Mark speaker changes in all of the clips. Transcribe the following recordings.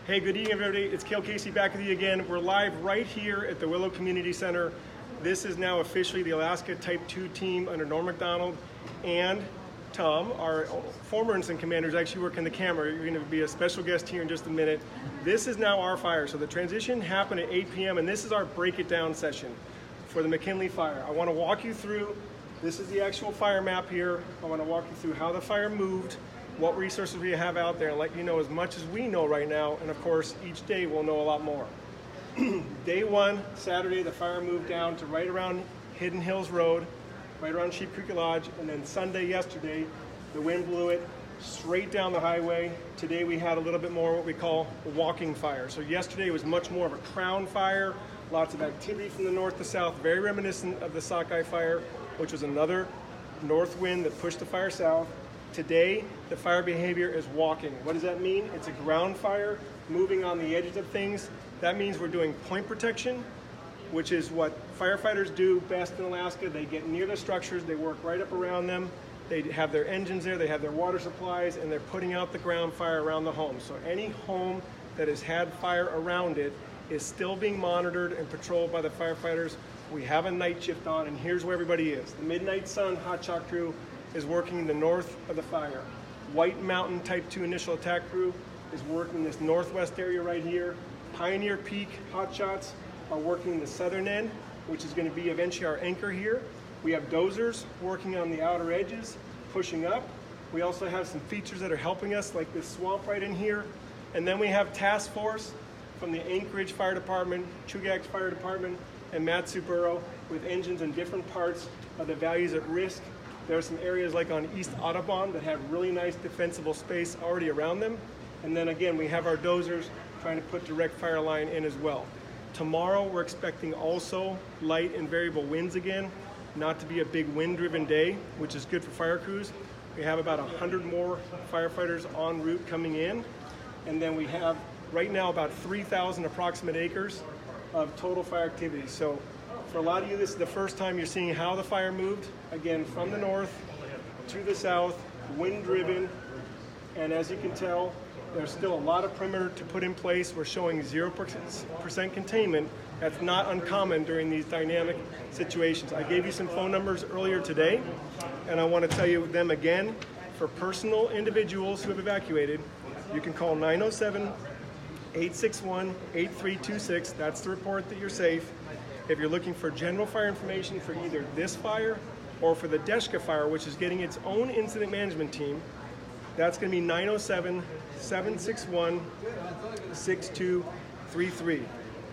Speaker 1: Hey, good evening, everybody. It's Cale Casey back with you again. We're live right here at the Willow Community Center. This is now officially the Alaska Type 2 team under Norm McDonald and Tom, our former incident commander, is actually working the camera. You're going to be a special guest here in just a minute. This is now our fire. So the transition happened at 8 p.m. and this is our break it down session for the McKinley Fire. I want to walk you through, this is the actual fire map here. I want to walk you through how the fire moved, what resources we have out there, and let you know as much as we know right now, and of course each day we'll know a lot more. Day one, Saturday, the fire moved down to right around Hidden Hills Road, right around Sheep Creek Lodge, and then Sunday, yesterday, the wind blew it straight down the highway. Today we had a little bit more what we call a walking fire. So yesterday was much more of a crown fire, lots of activity from the north to south, very reminiscent of the Sockeye fire, which was another north wind that pushed the fire south. Today, the fire behavior is walking. What does that mean? It's a ground fire, moving on the edges of things. That means we're doing point protection, which is what firefighters do best in Alaska. They get near the structures, they work right up around them, they have their engines there, they have their water supplies, and they're putting out the ground fire around the home. So any home that has had fire around it is still being monitored and patrolled by the firefighters. We have a night shift on, and here's where everybody is. The Midnight Sun Hot Shot crew is working the north of the fire. White Mountain Type 2 Initial Attack Crew is working this northwest area right here. Pioneer Peak Hot Shots are working the southern end, which is going to be eventually our anchor here. We have dozers working on the outer edges, pushing up. We also have some features that are helping us, like this swamp right in here. And then we have task force from the Anchorage Fire Department, Chugach Fire Department, and Matsuburo with engines in different parts of the values at risk. There are some areas like on East Audubon that have really nice defensible space already around them. And then again, we have our dozers trying to put direct fire line in as well. Tomorrow, we're expecting also light and variable winds again, not to be a big wind-driven day, which is good for fire crews. We have about 100 more firefighters en route coming in. And then we have right now about 3,000 approximate acres of total fire activity. So for a lot of you, this is the first time you're seeing how the fire moved. Again, from the north to the south, wind-driven, and as you can tell, there's still a lot of perimeter to put in place. We're showing 0% containment. That's not uncommon during these dynamic situations. I gave you some phone numbers earlier today, and I want to tell you them again. For personal individuals who have evacuated, you can call 907-861-8326. That's the report that you're safe. If you're looking for general fire information for either this fire or for the Deshka Fire, which is getting its own incident management team, that's going to be 907-761-6233.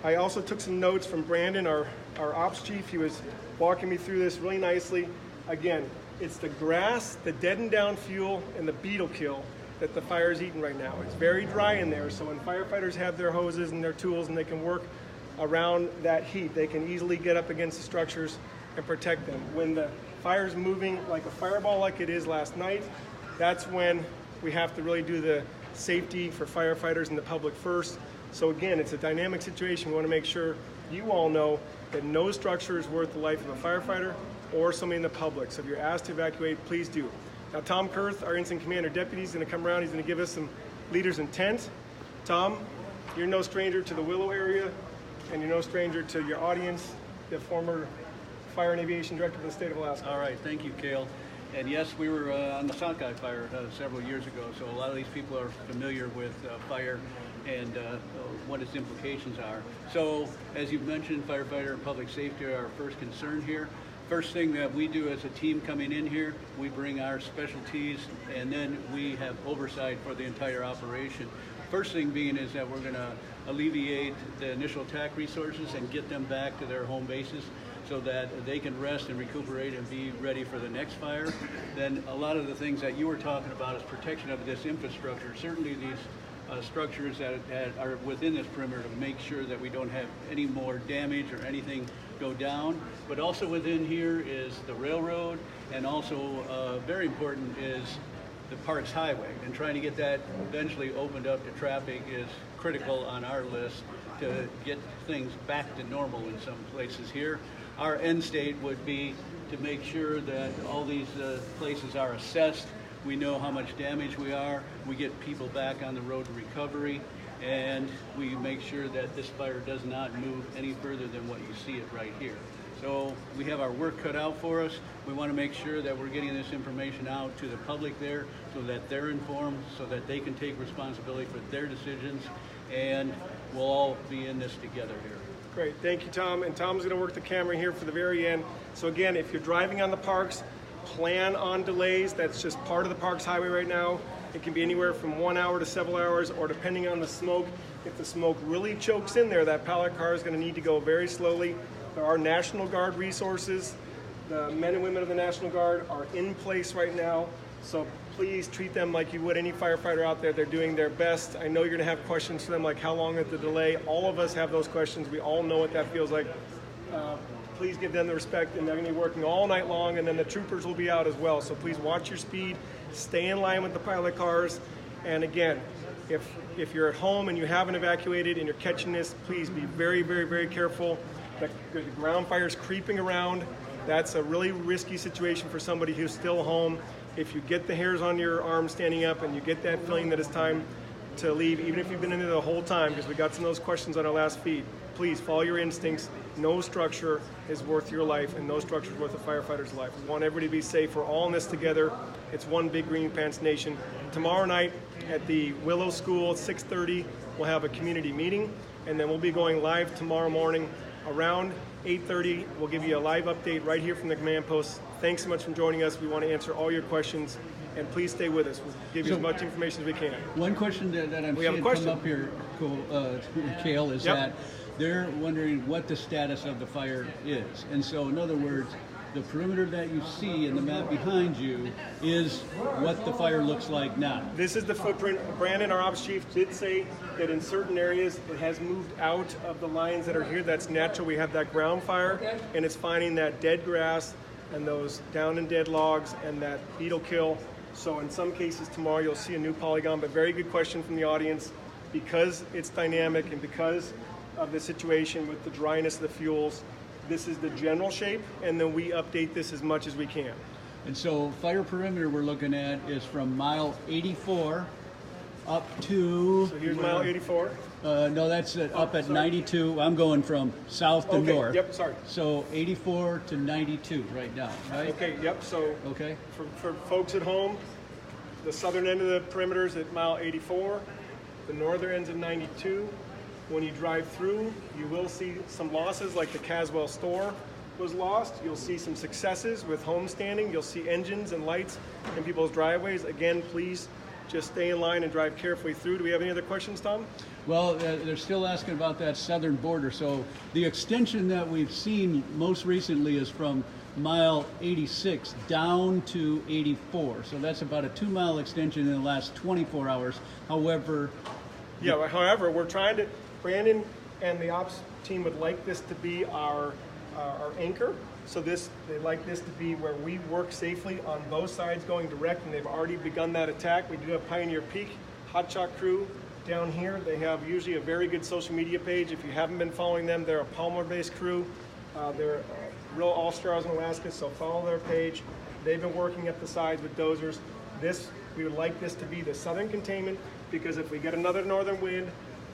Speaker 1: I also took some notes from Brandon, our ops chief. He was walking me through this really nicely. Again, it's the grass, the deadened down fuel, and the beetle kill that the fire is eating right now. It's very dry in there, so when firefighters have their hoses and their tools and they can work around that heat, they can easily get up against the structures and protect them. When the fire is moving like a fireball like it is last night, that's when we have to really do the safety for firefighters and the public first. So again, it's a dynamic situation. We want to make sure you all know that no structure is worth the life of a firefighter or somebody in the public. So if you're asked to evacuate, please do. Now Tom Kurth, our incident commander deputy, is going to come around. He's going to give us some leaders intent. Tom, you're no stranger to the Willow area, and you're no stranger to your audience, the former Fire and Aviation Director for the state of Alaska.
Speaker 2: All right, thank you, Cale. And yes, we were on the Sockeye fire several years ago, so a lot of these people are familiar with fire and what its implications are. So, as you've mentioned, firefighter and public safety are our first concern here. First thing that we do as a team coming in here, we bring our specialties, and then we have oversight for the entire operation. First thing being is that we're going to alleviate the initial attack resources and get them back to their home bases so that they can rest and recuperate and be ready for the next fire. Then a lot of the things that you were talking about is protection of this infrastructure. Certainly these structures that are within this perimeter to make sure that we don't have any more damage or anything go down. But also within here is the railroad, and also very important is the Parks Highway, and trying to get that eventually opened up to traffic is critical on our list to get things back to normal in some places here. Our end state would be to make sure that all these places are assessed. We know how much damage we are. We get people back on the road to recovery. and we make sure that this fire does not move any further than what you see it right here. So we have our work cut out for us. We want to make sure that we're getting this information out to the public there so that they're informed, so that they can take responsibility for their decisions, and we'll all be in this together here.
Speaker 1: Great, thank you, Tom. And Tom's going to work the camera here for the very end. So again, if you're driving on the parks, plan on delays. That's just part of the parks highway right now. It can be anywhere from 1 hour to several hours, or depending on the smoke. If the smoke really chokes in there, that pallet car is going to need to go very slowly. There are National Guard resources. The men and women of the National Guard are in place right now. So please treat them like you would any firefighter out there. They're doing their best. I know you're going to have questions for them, like how long is the delay. All of us have those questions. We all know what that feels like. Please give them the respect, and they're going to be working all night long, and then the troopers will be out as well. So please watch your speed, stay in line with the pilot cars, and again, if you're at home and you haven't evacuated and you're catching this, please be very, very, very careful. The ground fire is creeping around. That's a really risky situation for somebody who's still home. If you get the hairs on your arm standing up and you get that feeling that it's time to leave, even if you've been in there the whole time, because we got some of those questions on our last feed, please follow your instincts. No structure is worth your life, and no structure is worth a firefighter's life. We want everybody to be safe. We're all in this together. It's one big Green Pants Nation. Tomorrow night at the Willow School at 6:30, we'll have a community meeting, and then we'll be going live tomorrow morning around 8:30. We'll give you a live update right here from the command post. Thanks so much for joining us. We want to answer all your questions, and please stay with us. We'll give you as much information as we can.
Speaker 2: One question that I'm seeing come up here, Cale, is that they're wondering what the status of the fire is. And so, in other words, the perimeter that you see in the map behind you is what the fire looks like now.
Speaker 1: This is the footprint. Brandon, our ops chief, did say that in certain areas it has moved out of the lines that are here. That's natural. We have that ground fire, and it's finding that dead grass and those down and dead logs and that beetle kill. So in some cases tomorrow you'll see a new polygon, but very good question from the audience. Because it's dynamic and because of the situation with the dryness of the fuels, this is the general shape, and then we update this as much as we can.
Speaker 2: And so fire perimeter we're looking at is from mile 84 up to...
Speaker 1: So here's mile 84.
Speaker 2: No, that's up at 92. I'm going from south to north.
Speaker 1: Yep, sorry.
Speaker 2: So 84 to 92 right now, right?
Speaker 1: Okay, yep. So for folks at home, the southern end of the perimeter is at mile 84. The northern end's at 92. When you drive through, you will see some losses, like the Caswell store was lost. You'll see some successes with home standing. You'll see engines and lights in people's driveways. Again, please just stay in line and drive carefully through. Do we have any other questions, Tom?
Speaker 2: Well, they're still asking about that southern border. So the extension that we've seen most recently is from mile 86 down to 84. So that's about a 2-mile extension in the last 24 hours. However,
Speaker 1: we're trying to, Brandon and the ops team would like this to be our anchor. So they like this to be where we work safely on both sides going direct, and they've already begun that attack. We do have Pioneer Peak Hotshot crew down here. They have usually a very good social media page. If you haven't been following them, they're a Palmer-based crew. They're real all-stars in Alaska, so follow their page. They've been working at the sides with dozers. We would like this to be the southern containment, because if we get another northern wind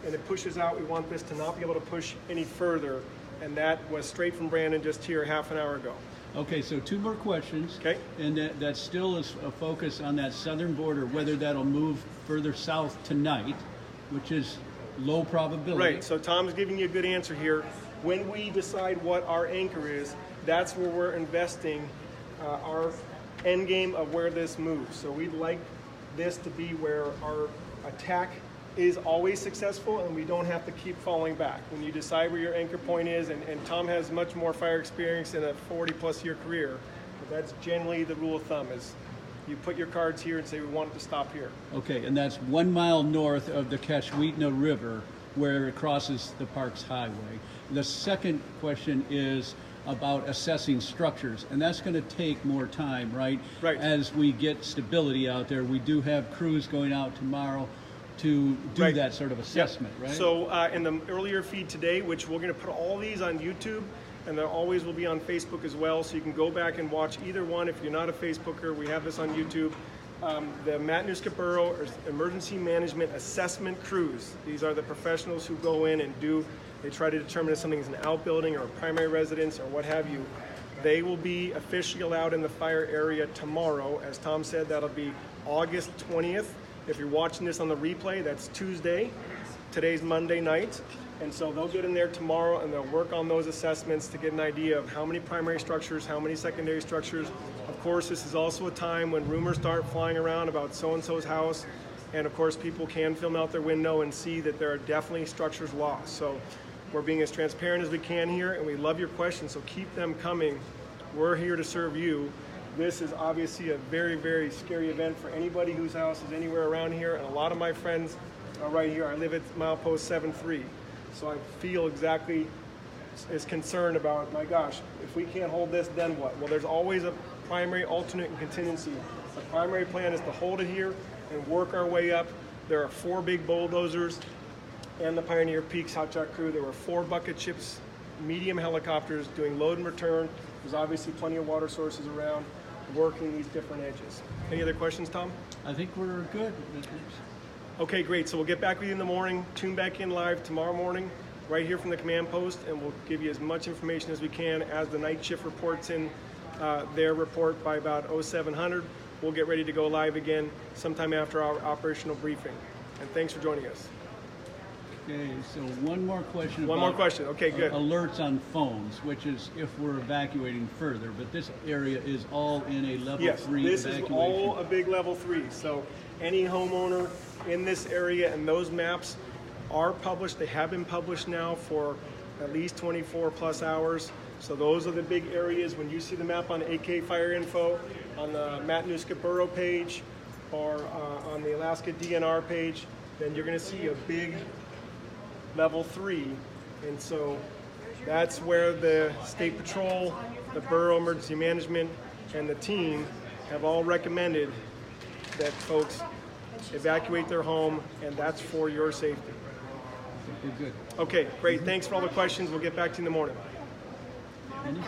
Speaker 1: and it pushes out, we want this to not be able to push any further. And that was straight from Brandon just here half an hour ago.
Speaker 2: Okay, so 2 more questions.
Speaker 1: Okay.
Speaker 2: And that still is a focus on that southern border, whether that'll move further south tonight, which is low probability.
Speaker 1: Right, so Tom's giving you a good answer here. When we decide what our anchor is, that's where we're investing our end game of where this moves. So we'd like this to be where our attack is always successful, and we don't have to keep falling back. When you decide where your anchor point is, and Tom has much more fire experience in a 40-plus year career, but that's generally the rule of thumb, is you put your cards here and say we want it to stop here.
Speaker 2: Okay, and that's 1 mile north of the Kashwitna River, where it crosses the park's highway. The second question is about assessing structures, and that's going to take more time, right?
Speaker 1: Right.
Speaker 2: As we get stability out there. We do have crews going out tomorrow to do that sort of assessment, right?
Speaker 1: So in the earlier feed today, which we're going to put all these on YouTube, and there always will be on Facebook as well, so you can go back and watch either one. If you're not a Facebooker, we have this on YouTube. The Matanuska Borough Emergency Management Assessment Crews. These are the professionals who go in and they try to determine if something is an outbuilding or a primary residence or what have you. They will be officially allowed in the fire area tomorrow. As Tom said, that'll be August 20th. If you're watching this on the replay, that's Tuesday. Today's Monday night. And so they'll get in there tomorrow and they'll work on those assessments to get an idea of how many primary structures, how many secondary structures. Of course, this is also a time when rumors start flying around about so-and-so's house. And of course, people can film out their window and see that there are definitely structures lost. So we're being as transparent as we can here, and we love your questions, so keep them coming. We're here to serve you. This is obviously a very, very scary event for anybody whose house is anywhere around here, and a lot of my friends are right here. I live at milepost 7-3, so I feel exactly as concerned about, my gosh, if we can't hold this, then what? Well, there's always a primary, alternate, and contingency. The primary plan is to hold it here and work our way up. There are 4 big bulldozers and the Pioneer Peaks hot shot crew. There were 4 bucket ships, medium helicopters doing load and return. There's obviously plenty of water sources around, working these different edges. Any other questions, Tom?
Speaker 2: I think we're good.
Speaker 1: Okay, great. So we'll get back with you in the morning. Tune back in live tomorrow morning, right here from the command post, and we'll give you as much information as we can as the night shift reports in their report by about 0700. We'll get ready to go live again sometime after our operational briefing. And thanks for joining us.
Speaker 2: Okay, so one more question.
Speaker 1: One more question. Okay, good.
Speaker 2: Alerts on phones, which is if we're evacuating further, but this area is all in a level 3 evacuation.
Speaker 1: Yes, this is all a big level 3. So any homeowner in this area, and those maps are published. They have been published now for at least 24 plus hours. So those are the big areas. When you see the map on AK Fire Info, on the Matanuska Borough page, or on the Alaska DNR page, then you're going to see a big level 3. And so that's where the State Patrol, the Borough Emergency Management, and the team have all recommended that folks evacuate their home, and that's for your safety.
Speaker 2: Good.
Speaker 1: Okay, great. Thanks for all the questions. We'll get back to you in the morning.
Speaker 2: Any?